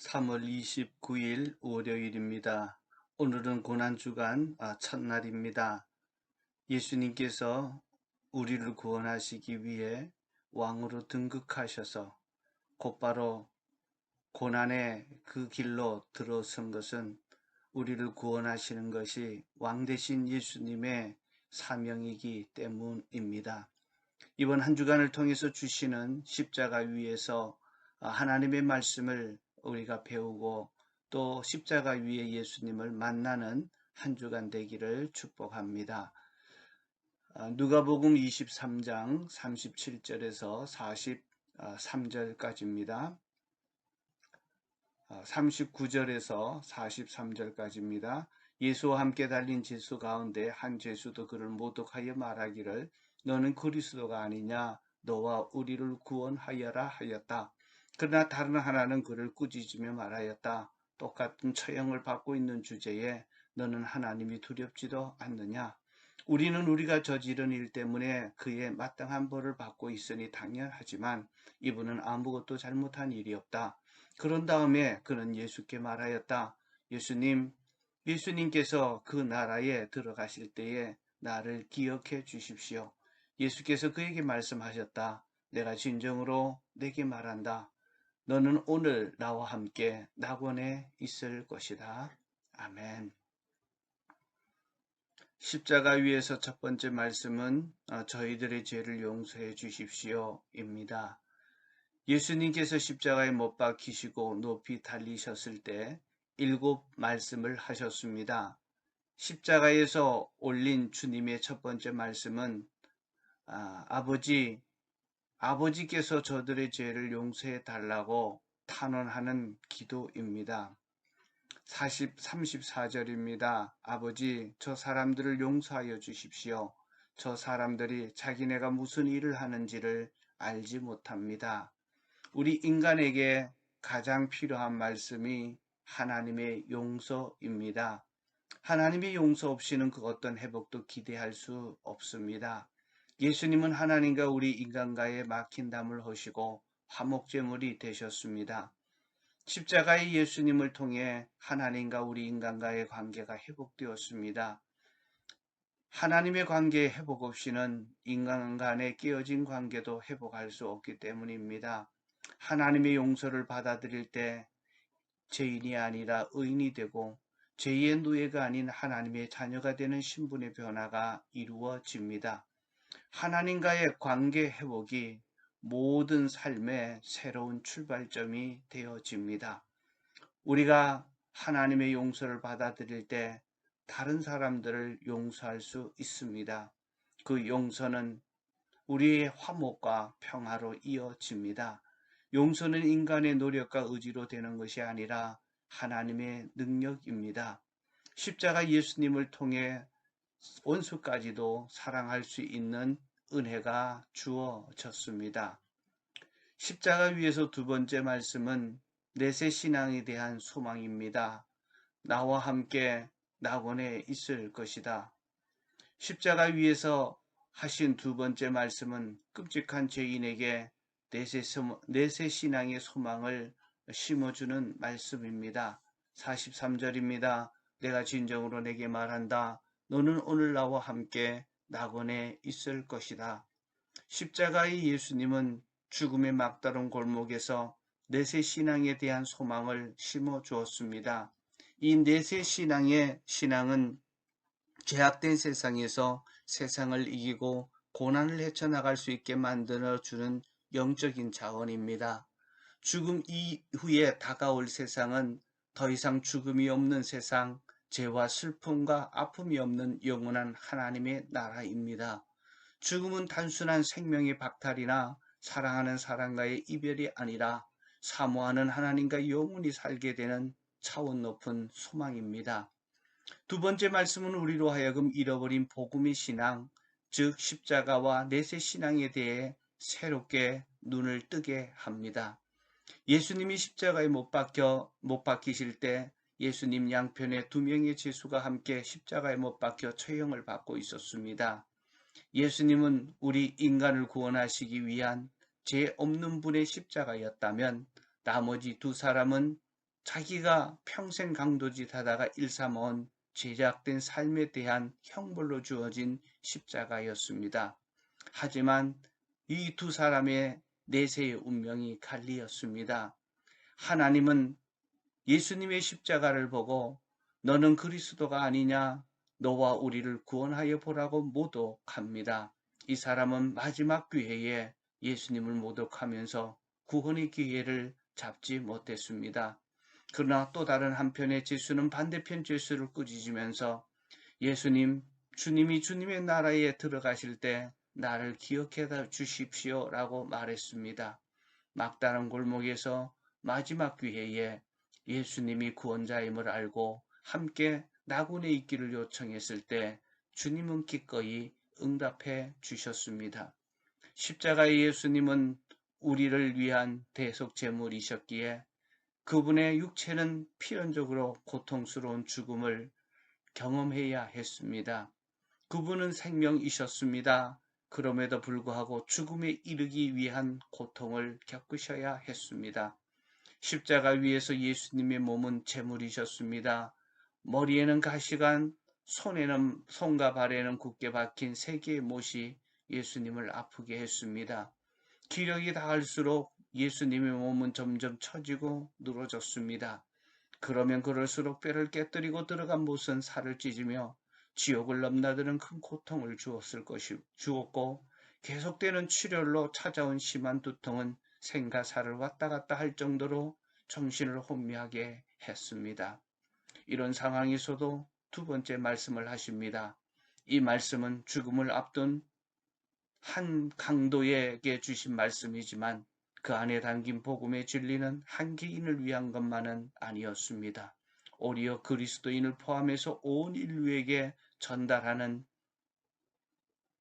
3월 29일 월요일입니다. 오늘은 고난주간 첫날입니다. 예수님께서 우리를 구원하시기 위해 왕으로 등극하셔서 곧바로 고난의 그 길로 들어선 것은 우리를 구원하시는 것이 왕 대신 예수님의 사명이기 때문입니다. 이번 한 주간을 통해서 주시는 십자가 위에서 하나님의 말씀을 우리가 배우고 또 십자가 위에 예수님을 만나는 한 주간 되기를 축복합니다. 누가복음 23장 37절에서 43절까지입니다. 39절에서 43절까지입니다. 예수와 함께 달린 제수 가운데 한 제수도 그를 모독하여 말하기를 너는 그리스도가 아니냐 너와 우리를 구원하여라 하였다. 그러나 다른 하나는 그를 꾸짖으며 말하였다. 똑같은 처형을 받고 있는 주제에 너는 하나님이 두렵지도 않느냐. 우리는 우리가 저지른 일 때문에 그의 마땅한 벌을 받고 있으니 당연하지만 이분은 아무것도 잘못한 일이 없다. 그런 다음에 그는 예수께 말하였다. 예수님께서 그 나라에 들어가실 때에 나를 기억해 주십시오. 예수께서 그에게 말씀하셨다. 내가 진정으로 내게 말한다. 너는 오늘 나와 함께 낙원에 있을 것이다. 아멘. 십자가 위에서 첫 번째 말씀은 저희들의 죄를 용서해 주십시오입니다. 예수님께서 십자가에 못 박히시고 높이 달리셨을 때 7말씀을 하셨습니다. 십자가에서 올린 주님의 첫 번째 말씀은 아버지께서 저들의 죄를 용서해 달라고 탄원하는 기도입니다. 34절입니다. 아버지, 저 사람들을 용서하여 주십시오. 저 사람들이 자기네가 무슨 일을 하는지를 알지 못합니다. 우리 인간에게 가장 필요한 말씀이 하나님의 용서입니다. 하나님의 용서 없이는 그 어떤 회복도 기대할 수 없습니다. 예수님은 하나님과 우리 인간과의 막힌 담을 허시고 화목제물이 되셨습니다. 십자가의 예수님을 통해 하나님과 우리 인간과의 관계가 회복되었습니다. 하나님의 관계의 회복 없이는 인간 간의 깨어진 관계도 회복할 수 없기 때문입니다. 하나님의 용서를 받아들일 때 죄인이 아니라 의인이 되고 죄의 노예가 아닌 하나님의 자녀가 되는 신분의 변화가 이루어집니다. 하나님과의 관계 회복이 모든 삶의 새로운 출발점이 되어집니다. 우리가 하나님의 용서를 받아들일 때 다른 사람들을 용서할 수 있습니다. 그 용서는 우리의 화목과 평화로 이어집니다. 용서는 인간의 노력과 의지로 되는 것이 아니라 하나님의 능력입니다. 십자가 예수님을 통해 원수까지도 사랑할 수 있는 은혜가 주어졌습니다. 십자가 위에서 두 번째 말씀은 내세 신앙에 대한 소망입니다. 나와 함께 낙원에 있을 것이다. 십자가 위에서 하신 두 번째 말씀은 끔찍한 죄인에게 내세 신앙의 소망을 심어주는 말씀입니다. 43절입니다. 내가 진정으로 내게 말한다. 너는 오늘 나와 함께 낙원에 있을 것이다. 십자가의 예수님은 죽음의 막다른 골목에서 내세 신앙에 대한 소망을 심어 주었습니다. 이 내세 신앙은 죄악된 세상에서 세상을 이기고 고난을 헤쳐나갈 수 있게 만들어주는 영적인 자원입니다. 죽음 이후에 다가올 세상은 더 이상 죽음이 없는 세상, 죄와 슬픔과 아픔이 없는 영원한 하나님의 나라입니다. 죽음은 단순한 생명의 박탈이나 사랑하는 사람과의 이별이 아니라 사모하는 하나님과 영원히 살게 되는 차원 높은 소망입니다. 두 번째 말씀은 우리로 하여금 잃어버린 복음의 신앙, 즉 십자가와 내세 신앙에 대해 새롭게 눈을 뜨게 합니다. 예수님이 십자가에 못 박히실 때 예수님 양편에 두 명의 제수가 함께 십자가에 못 박혀 처형을 받고 있었습니다. 예수님은 우리 인간을 구원하시기 위한 죄 없는 분의 십자가였다면 나머지 두 사람은 자기가 평생 강도짓 하다가 일삼아온 제작된 삶에 대한 형벌로 주어진 십자가였습니다. 하지만 이 두 사람의 내세의 운명이 갈리었습니다. 하나님은 예수님의 십자가를 보고 너는 그리스도가 아니냐? 너와 우리를 구원하여 보라고 모독합니다. 이 사람은 마지막 기회에 예수님을 모독하면서 구원의 기회를 잡지 못했습니다. 그러나 또 다른 한편에 예수는 반대편 예수를 꾸짖으면서 예수님, 주님이 주님의 나라에 들어가실 때 나를 기억해 주십시오 라고 말했습니다. 막다른 골목에서 마지막 기회에 예수님이 구원자임을 알고 함께 나군에 있기를 요청했을 때 주님은 기꺼이 응답해 주셨습니다. 십자가의 예수님은 우리를 위한 대속 제물이셨기에 그분의 육체는 필연적으로 고통스러운 죽음을 경험해야 했습니다. 그분은 생명이셨습니다. 그럼에도 불구하고 죽음에 이르기 위한 고통을 겪으셔야 했습니다. 십자가 위에서 예수님의 몸은 제물이셨습니다. 머리에는 가시관, 손과 발에는 굳게 박힌 세 개의 못이 예수님을 아프게 했습니다. 기력이 닿을수록 예수님의 몸은 점점 처지고 늘어졌습니다. 그러면 그럴수록 뼈를 깨뜨리고 들어간 못은 살을 찢으며 지옥을 넘나드는 큰 고통을 주었고 계속되는 출혈로 찾아온 심한 두통은 생과 사를 왔다 갔다 할 정도로 정신을 혼미하게 했습니다. 이런 상황에서도 두 번째 말씀을 하십니다. 이 말씀은 죽음을 앞둔 한 강도에게 주신 말씀이지만 그 안에 담긴 복음의 진리는 한 개인을 위한 것만은 아니었습니다. 오히려 그리스도인을 포함해서 온 인류에게 전달하는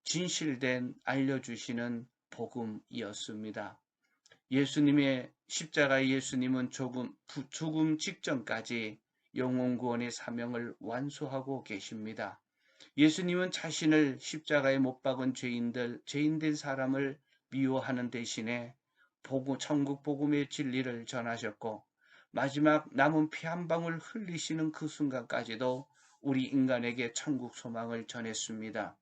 진실된 알려주시는 복음이었습니다. 예수님의 십자가의 예수님은 죽음 직전까지 영혼 구원의 사명을 완수하고 계십니다. 예수님은 자신을 십자가에 못 박은 죄인된 사람을 미워하는 대신에 천국 복음의 진리를 전하셨고 마지막 남은 피 한 방울 흘리시는 그 순간까지도 우리 인간에게 천국 소망을 전했습니다.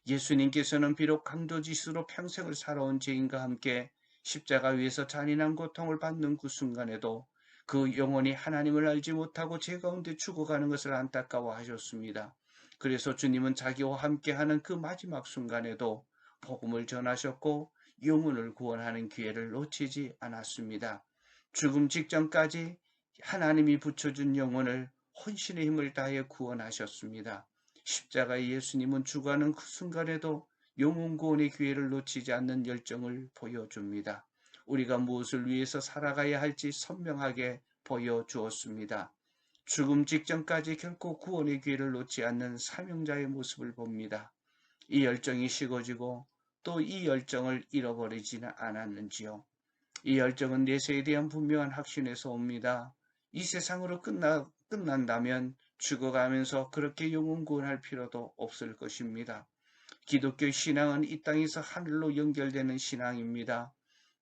예수님께서는 비록 강도짓으로 평생을 살아온 죄인과 함께 십자가 위에서 잔인한 고통을 받는 그 순간에도 그 영혼이 하나님을 알지 못하고 죄 가운데 죽어가는 것을 안타까워하셨습니다. 그래서 주님은 자기와 함께하는 그 마지막 순간에도 복음을 전하셨고 영혼을 구원하는 기회를 놓치지 않았습니다. 죽음 직전까지 하나님이 붙여준 영혼을 혼신의 힘을 다해 구원하셨습니다. 십자가의 예수님은 죽어가는 그 순간에도 영혼 구원의 기회를 놓치지 않는 열정을 보여줍니다. 우리가 무엇을 위해서 살아가야 할지 선명하게 보여주었습니다. 죽음 직전까지 결코 구원의 기회를 놓지 않는 사명자의 모습을 봅니다. 이 열정이 식어지고 또 이 열정을 잃어버리지는 않았는지요. 이 열정은 내세에 대한 분명한 확신에서 옵니다. 이 세상으로 끝난다면 죽어가면서 그렇게 영혼 구원할 필요도 없을 것입니다. 기독교 신앙은 이 땅에서 하늘로 연결되는 신앙입니다.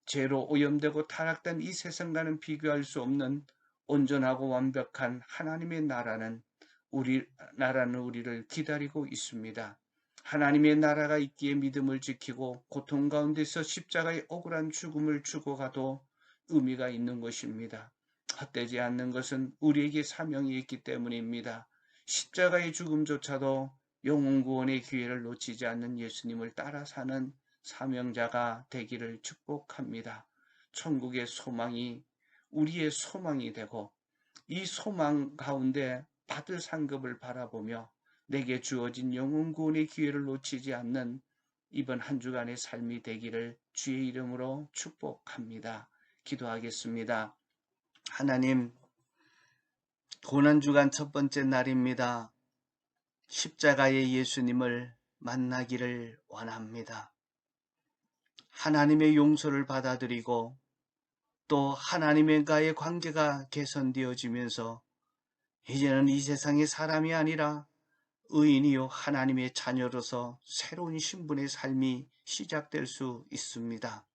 죄로 오염되고 타락된 이 세상과는 비교할 수 없는 온전하고 완벽한 하나님의 나라는 우리를 기다리고 있습니다. 하나님의 나라가 있기에 믿음을 지키고 고통 가운데서 십자가의 억울한 죽음을 죽어가도 의미가 있는 것입니다. 헛되지 않는 것은 우리에게 사명이 있기 때문입니다. 십자가의 죽음조차도 영혼 구원의 기회를 놓치지 않는 예수님을 따라 사는 사명자가 되기를 축복합니다. 천국의 소망이 우리의 소망이 되고 이 소망 가운데 받을 상급을 바라보며 내게 주어진 영혼 구원의 기회를 놓치지 않는 이번 한 주간의 삶이 되기를 주의 이름으로 축복합니다. 기도하겠습니다. 하나님, 고난주간 첫 번째 날입니다. 십자가의 예수님을 만나기를 원합니다. 하나님의 용서를 받아들이고 또 하나님과의 관계가 개선되어지면서 이제는 이 세상의 사람이 아니라 의인이요 하나님의 자녀로서 새로운 신분의 삶이 시작될 수 있습니다.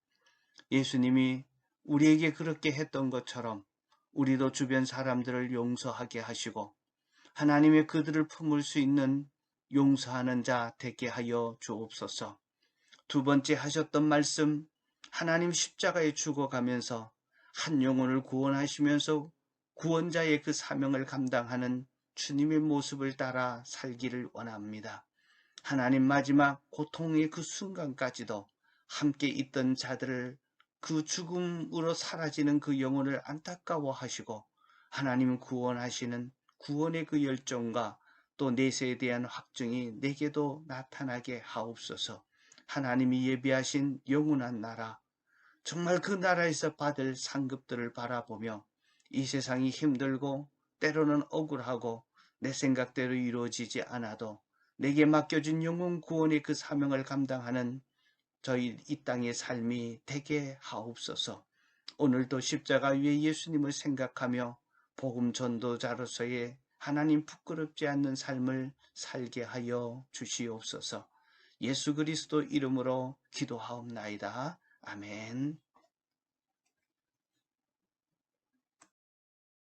예수님이 우리에게 그렇게 했던 것처럼 우리도 주변 사람들을 용서하게 하시고 하나님의 그들을 품을 수 있는 용서하는 자 되게 하여 주옵소서. 두 번째 하셨던 말씀, 하나님 십자가에 죽어가면서 한 영혼을 구원하시면서 구원자의 그 사명을 감당하는 주님의 모습을 따라 살기를 원합니다. 하나님 마지막 고통의 그 순간까지도 함께 있던 자들을 그 죽음으로 사라지는 그 영혼을 안타까워하시고 하나님 구원하시는 구원의 그 열정과 또 내세에 대한 확증이 내게도 나타나게 하옵소서. 하나님이 예비하신 영원한 나라, 정말 그 나라에서 받을 상급들을 바라보며 이 세상이 힘들고 때로는 억울하고 내 생각대로 이루어지지 않아도 내게 맡겨진 영혼 구원의 그 사명을 감당하는 저희 이 땅의 삶이 되게 하옵소서. 오늘도 십자가 위에 예수님을 생각하며 복음 전도자로서의 하나님 부끄럽지 않는 삶을 살게 하여 주시옵소서. 예수 그리스도 이름으로 기도하옵나이다. 아멘.